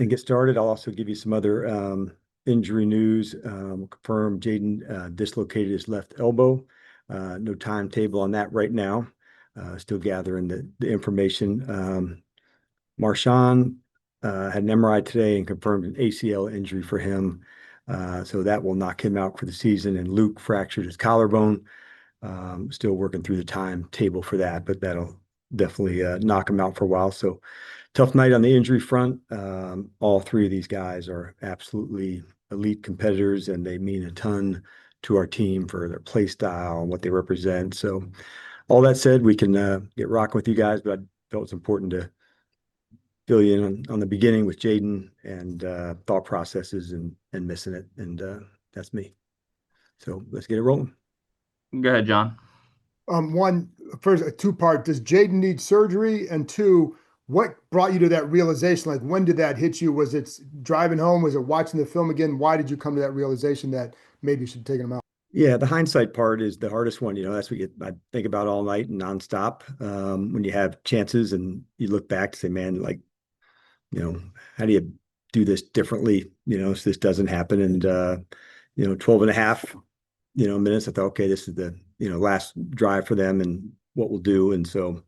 and get started, I'll also give you some other injury news. Confirmed Jayden dislocated his left elbow. No timetable on that right now. Still gathering the information. Marshawn had an MRI today and confirmed an ACL injury for him. So that will knock him out for the season. And Luke fractured his collarbone. Still working through the timetable for that, but that'll definitely knock him out for a while. So tough night on the injury front. All three of these guys are absolutely elite competitors, and they mean a ton to our team for their play style and what they represent. So all that said, we can get rocking with you guys, but I felt it's important to fill you in on the beginning with Jaden and thought processes and missing it. And that's me. So let's get it rolling. Go ahead, John. One, first, a two-part. Does Jaden need surgery? And two, what brought you to that realization? Like, when did that hit you? Was it driving home? Was it watching the film again? Why did you come to that realization that maybe you should take him out? Yeah, the hindsight part is the hardest one. That's what I think about all night and nonstop. When you have chances and you look back to say, man, like, how do you do this differently, so this doesn't happen. And, 12 and a half, minutes, I thought, okay, this is the, last drive for them and what we'll do. And so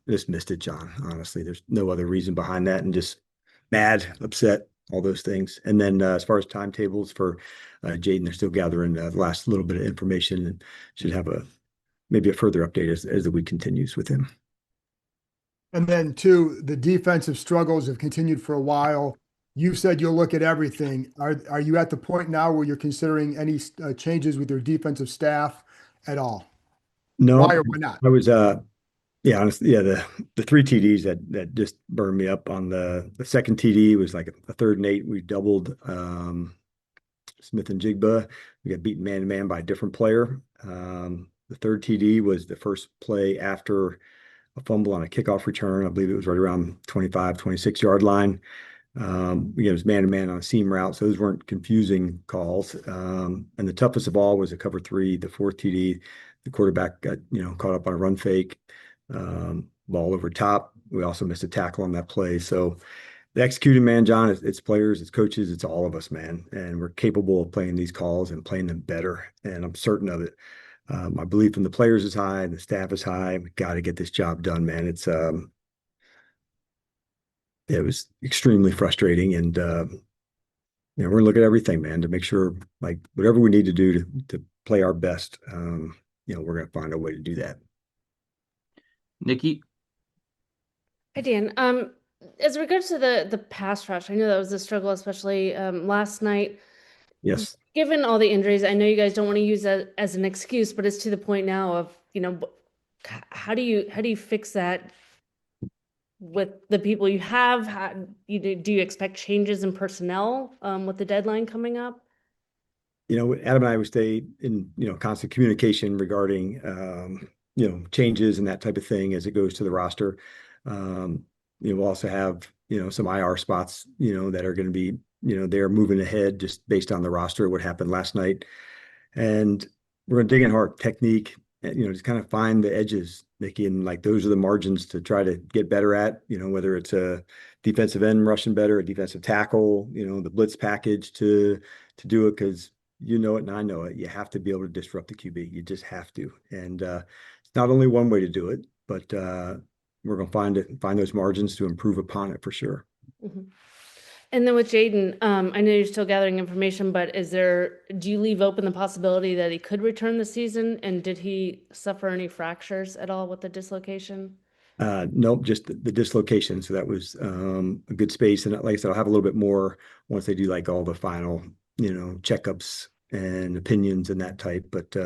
just missed it, John. Honestly, there's no other reason behind that, and just mad, upset, all those things. And then as far as timetables for Jaden, they're still gathering the last little bit of information and should have maybe a further update as the week continues with him. And then two, the defensive struggles have continued for a while. You said you'll look at everything. Are you at the point now where you're considering any changes with your defensive staff at all? No. Why or why not? I was yeah, honestly, yeah, the three TDs that just burned me up. On the second TD was like a 3rd and 8. We doubled Smith and Jigba. We got beaten man to man by a different player. The third TD was the first play after a fumble on a kickoff return. I believe it was right around 25, 26-yard line. It was man to man on a seam route, so those weren't confusing calls. And the toughest of all was a cover 3, the 4th TD. The quarterback got caught up on a run fake. Ball over top. We also missed a tackle on that play. So the executing, man, John, it's players, it's coaches, it's all of us, man. And we're capable of playing these calls and playing them better. And I'm certain of it. My belief in the players is high and the staff is high. We got to get this job done, man. It was extremely frustrating. And, we're going to look at everything, man, to make sure, like, whatever we need to do to play our best, we're going to find a way to do that. Nikki? Hi, Dan. As regards to the pass rush, I know that was a struggle, especially last night. Yes. Given all the injuries, I know you guys don't want to use that as an excuse, but it's to the point now of, how do you fix that with the people you have? Do you expect changes in personnel with the deadline coming up? Adam and I would stay in, constant communication regarding, changes and that type of thing as it goes to the roster. We'll also have, some IR spots, that are going to be, they're moving ahead just based on the roster, what happened last night. And we're going to dig in hard technique, just kind of find the edges, Nikki, and like those are the margins to try to get better at, whether it's a defensive end rushing better, a defensive tackle, the blitz package to do it, because it and I know it. You have to be able to disrupt the QB. You just have to. And it's not only one way to do it, but we're going to find those margins to improve upon it for sure. Mm-hmm. And then with Jaden, I know you're still gathering information, but do you leave open the possibility that he could return the season? And did he suffer any fractures at all with the dislocation? Nope, just the dislocation. So that was a good space. And like I said, I'll have a little bit more once they do like all the final, checkups and opinions and that type. But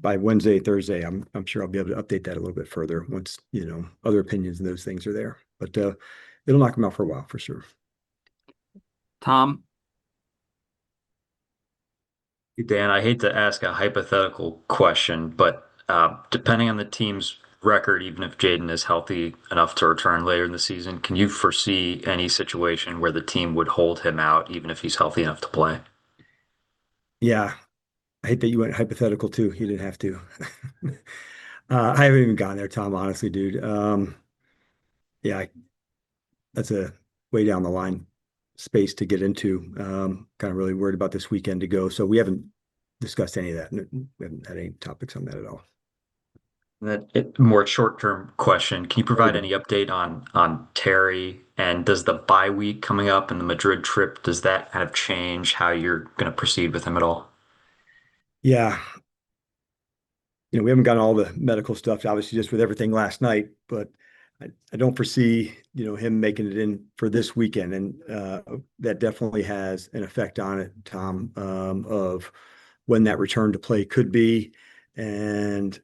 by Wednesday, Thursday, I'm sure I'll be able to update that a little bit further once, other opinions and those things are there. But it'll knock them out for a while for sure. Tom? Dan, I hate to ask a hypothetical question, but depending on the team's record, even if Jaden is healthy enough to return later in the season, can you foresee any situation where the team would hold him out, even if he's healthy enough to play? Yeah. I hate that you went hypothetical too. You didn't have to. I haven't even gone there, Tom, honestly, dude. Yeah, that's a way down the line space to get into. Kind of really worried about this weekend to go. So we haven't discussed any of that. We haven't had any topics on that at all. More short-term question. Can you provide any update on Terry, and does the bye week coming up and the Madrid trip, does that kind of change how you're going to proceed with him at all? Yeah. We haven't gotten all the medical stuff, obviously, just with everything last night, but I don't foresee, him making it in for this weekend. And that definitely has an effect on it, Tom, of when that return to play could be. And,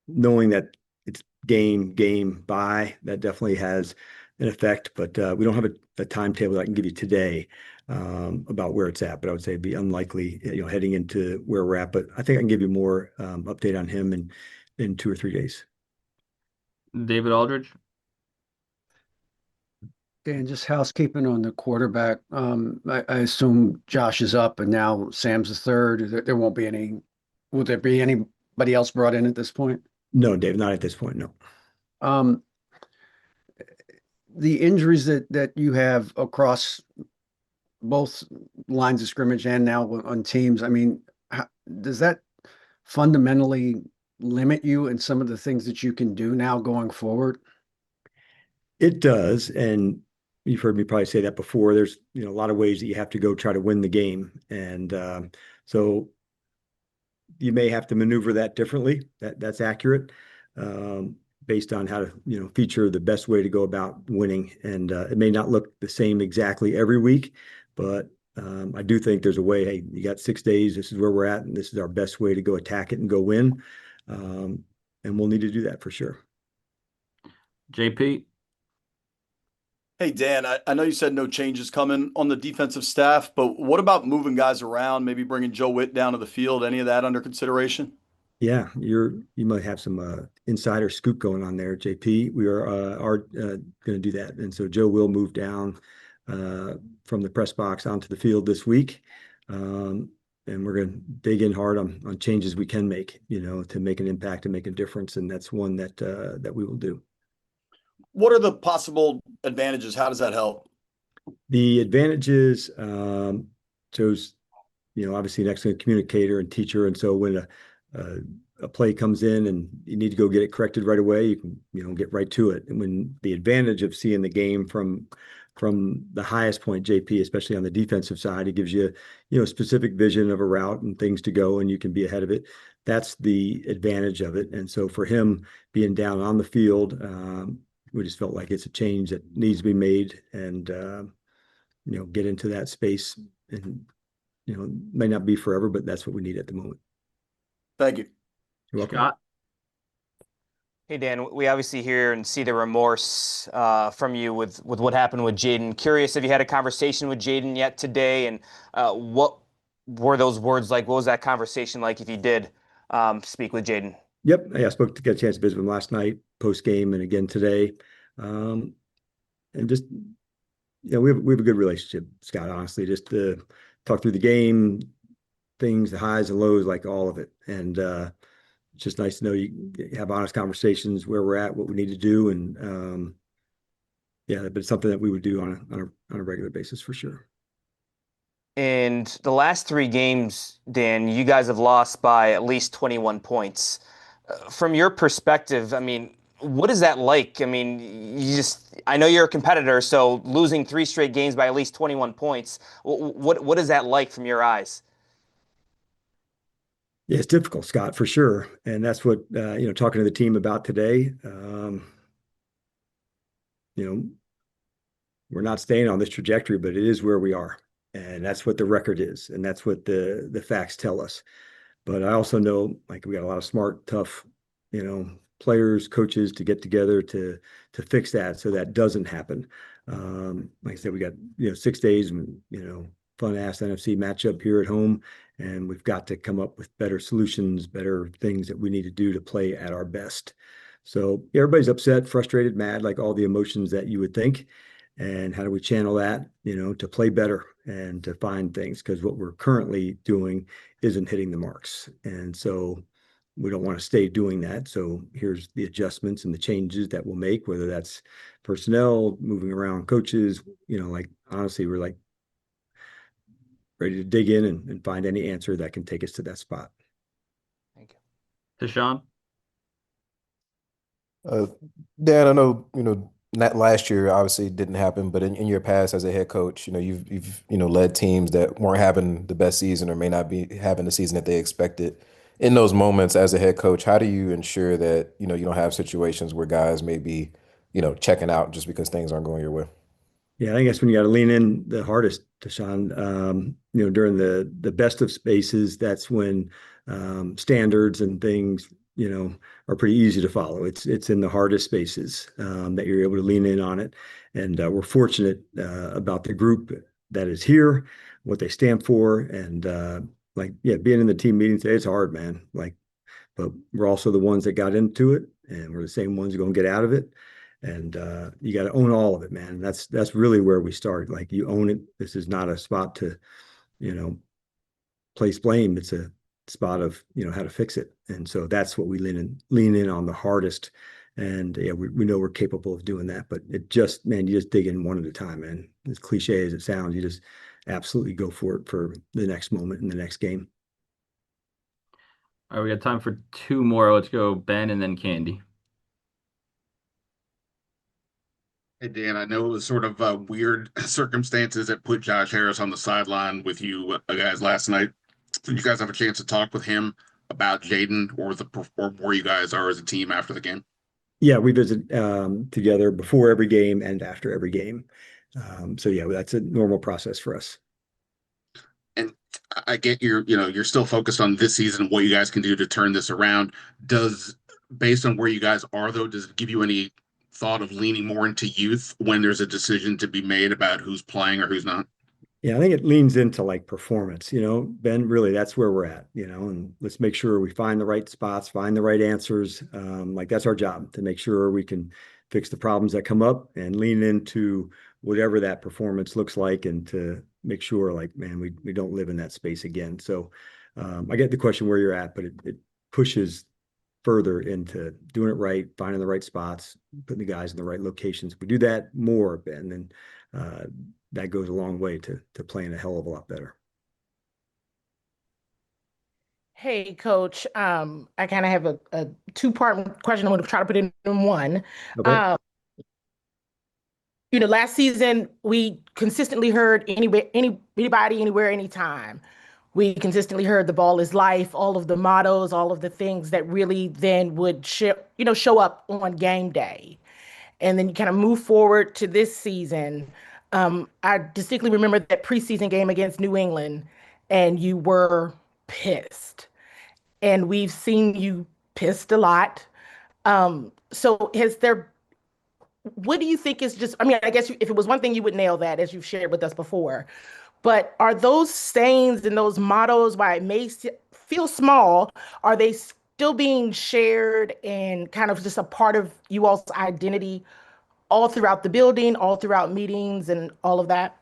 knowing that it's game by, that definitely has an effect. But we don't have a timetable that I can give you today about where it's at. But I would say it'd be unlikely, heading into where we're at. But I think I can give you more update on him in 2 or 3 days. David Aldridge. Dan, just housekeeping on the quarterback. I assume Josh is up and now Sam's the third. There won't be any. Will there be anybody else brought in at this point? No, Dave, not at this point. No. The injuries that you have across both lines of scrimmage and now on teams, I mean, does that fundamentally limit you in some of the things that you can do now going forward? It does. And you've heard me probably say that before. There's, a lot of ways that you have to go try to win the game. And so you may have to maneuver that differently. That's accurate, based on how to, feature the best way to go about winning. And it may not look the same exactly every week, but I do think there's a way. Hey, you got 6 days. This is where we're at, and this is our best way to go attack it and go win. And we'll need to do that for sure. JP. Hey, Dan, I know you said no changes coming on the defensive staff, but what about moving guys around, maybe bringing Joe Witt down to the field? Any of that under consideration? Yeah, you might have some insider scoop going on there, JP. We are going to do that. And so Joe will move down from the press box onto the field this week. And we're going to dig in hard on changes we can make, to make an impact and make a difference. And that's one that we will do. What are the possible advantages? How does that help? The advantages, Joe's, obviously an excellent communicator and teacher. And so when a play comes in and you need to go get it corrected right away, you can, get right to it. And when the advantage of seeing the game from the highest point, JP, especially on the defensive side, it gives you, a specific vision of a route and things to go, and you can be ahead of it. That's the advantage of it. And so for him being down on the field, we just felt like it's a change that needs to be made, and, get into that space. And, may not be forever, but that's what we need at the moment. Thank you. You're welcome. Scott. Hey, Dan, we obviously hear and see the remorse from you with what happened with Jaden. Curious if you had a conversation with Jaden yet today, and what were those words like? What was that conversation like if you did speak with Jaden? Yep. I spoke to get a chance to visit with him last night, post game, and again today. And just, we have a good relationship, Scott, honestly, just to talk through the game, things, the highs and lows, like all of it. And it's just nice to know you have honest conversations where we're at, what we need to do. And but it's something that we would do on a regular basis for sure. And the last 3 games, Dan, you guys have lost by at least 21 points. From your perspective, I mean, what is that like? I mean, I know you're a competitor, so losing 3 straight games by at least 21 points, what is that like from your eyes? Yeah, it's difficult, Scott, for sure. And that's what, talking to the team about today, we're not staying on this trajectory, but it is where we are. And that's what the record is. And that's what the facts tell us. But I also know, like, we got a lot of smart, tough, players, coaches to get together to fix that, so that doesn't happen. Like I said, we got 6 days, and fun ass NFC matchup here at home, and we've got to come up with better solutions, better things that we need to do to play at our best. So everybody's upset, frustrated, mad, like all the emotions that you would think. And how do we channel that, to play better and to find things? Because what we're currently doing isn't hitting the marks. And so we don't want to stay doing that. So here's the adjustments and the changes that we'll make, whether that's personnel, moving around coaches, like honestly, we're like ready to dig in and find any answer that can take us to that spot. Thank you. Deshaun? Dan, I know, that last year obviously didn't happen, but in your past as a head coach, you've led teams that weren't having the best season or may not be having the season that they expected. In those moments as a head coach, how do you ensure that, you don't have situations where guys may be, checking out just because things aren't going your way? Yeah, I think that's when you got to lean in the hardest, Deshaun. During the best of spaces, that's when standards and things, are pretty easy to follow. It's in the hardest spaces that you're able to lean in on it. And we're fortunate about the group that is here, what they stand for, and being in the team meeting today, it's hard, man. But we're also the ones that got into it, and we're the same ones going to get out of it. And you got to own all of it, man. That's really where we start. Like, you own it. This is not a spot to, place blame. It's a spot of, how to fix it. And so that's what we lean in on the hardest. And yeah, we know we're capable of doing that. But you just dig in one at a time, man. As cliche as it sounds, you just absolutely go for it for the next moment in the next game. All right, we got time for two more. Let's go Ben and then Candy. Hey, Dan, I know it was sort of weird circumstances that put Josh Harris on the sideline with you guys last night. Did you guys have a chance to talk with him about Jaden or where you guys are as a team after the game? Yeah, we visit together before every game and after every game. So yeah, that's a normal process for us. And I get you're still focused on this season, what you guys can do to turn this around. Based on where you guys are, though, does it give you any thought of leaning more into youth when there's a decision to be made about who's playing or who's not? Yeah, I think it leans into performance, Ben, really, that's where we're at, and let's make sure we find the right spots, find the right answers. That's our job, to make sure we can fix the problems that come up and lean into whatever that performance looks like, and to make sure man, we don't live in that space again. So I get the question where you're at, but it pushes further into doing it right, finding the right spots, putting the guys in the right locations. If we do that more, Ben, then that goes a long way to playing a hell of a lot better. Hey, Coach. I kind of have a two-part question. I'm going to try to put it in one. Okay. Last season we consistently heard anybody, anywhere, anytime. We consistently heard the ball is life, all of the mottos, all of the things that really then would show up on game day. And then you kind of move forward to this season. I distinctly remember that preseason game against New England, and you were pissed. And we've seen you pissed a lot. So what do you think is I guess if it was one thing, you would nail that, as you've shared with us before. But are those sayings and those mottos, while it may feel small, are they still being shared and kind of just a part of you all's identity all throughout the building, all throughout meetings and all of that?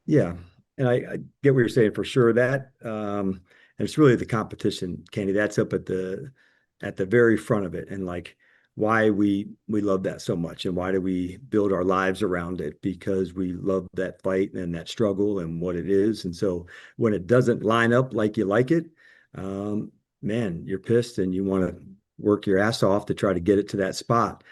Yeah. And I get what you're saying for sure. That and it's really the competition, Candy. That's up at the very front of it. And why we love that so much, and why do we build our lives around it? Because we love that fight and that struggle and what it is. And so when it doesn't line up like you like it, man, you're pissed and you want to work your ass off to try to get it to that spot.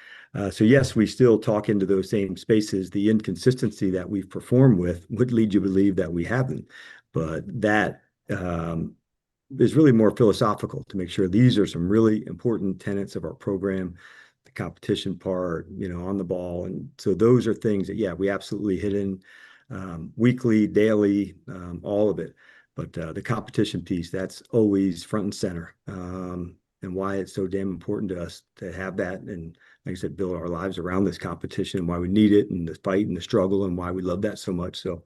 So yes, we still talk into those same spaces. The inconsistency that we've performed with would lead you to believe that we haven't, but that is really more philosophical, to make sure these are some really important tenets of our program, the competition part, on the ball. And so those are things that, yeah, we absolutely hit in weekly, daily, all of it. But the competition piece, that's always front and center, and why it's so damn important to us to have that. And like I said, build our lives around this competition, and why we need it, and the fight and the struggle, and why we love that so much. So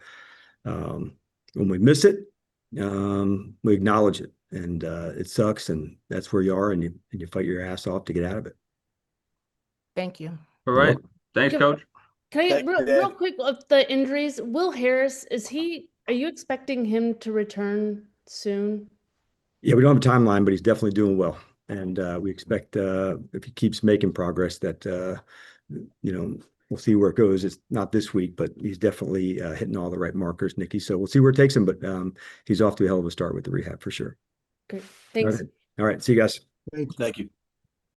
when we miss it, we acknowledge it, and it sucks, and that's where you are, and you fight your ass off to get out of it. Thank you. All right. Thanks, Coach. Can I real quick of the injuries? Will Harris, are you expecting him to return soon? Yeah, we don't have a timeline, but he's definitely doing well. and we expect if he keeps making progress that we'll see where it goes. It's not this week, but he's definitely hitting all the right markers, Nikki. So we'll see where it takes him, but he's off to a hell of a start with the rehab for sure. Great. Thanks. All right. See you guys. Thank you. Thank you.